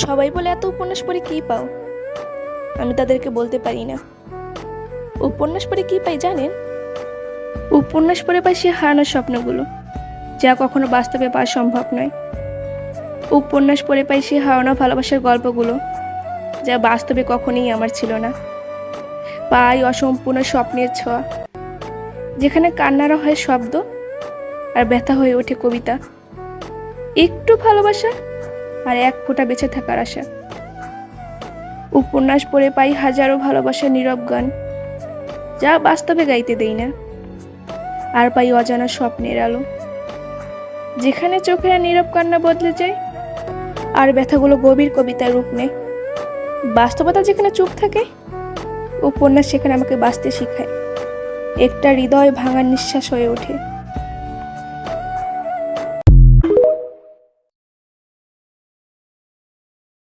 সবাই বলে এত উপন্যাস পড়ে কী পাও? আমি তাদেরকে বলতে পারি না। উপন্যাস পড়ে কী পাই জানেন? উপন্যাস পড়ে পাই সে হারানোর স্বপ্নগুলো, যা কখনো বাস্তবে পাওয়া সম্ভব নয়। উপন্যাস পড়ে পাই সে হারানো ভালোবাসার গল্পগুলো, যা বাস্তবে কখনোই আমার ছিল না। পাই অসম্পূর্ণ স্বপ্নের ছোঁয়া, যেখানে কান্নারা হয় শব্দ আর ব্যথা হয়ে ওঠে কবিতা। একটু ভালোবাসা আর এক ফোঁটা বেঁচে থাকার আশা। উপন্যাস পড়ে পাই হাজারো ভালোবাসার নীরব গান, যা বাস্তবে গাইতে দেই না। আর পাই অজানা স্বপ্নের আলো, যেখানে চোখের নীরব কান্না বদলে যায় আর ব্যথাগুলো গভীর কবিতার রূপ নেয়। বাস্তবতা যেখানে চুপ থাকে, উপন্যাস সেখানে আমাকে বাঁচতে শেখায়। একটা হৃদয় ভাঙার নিঃশ্বাস হয়ে ওঠে।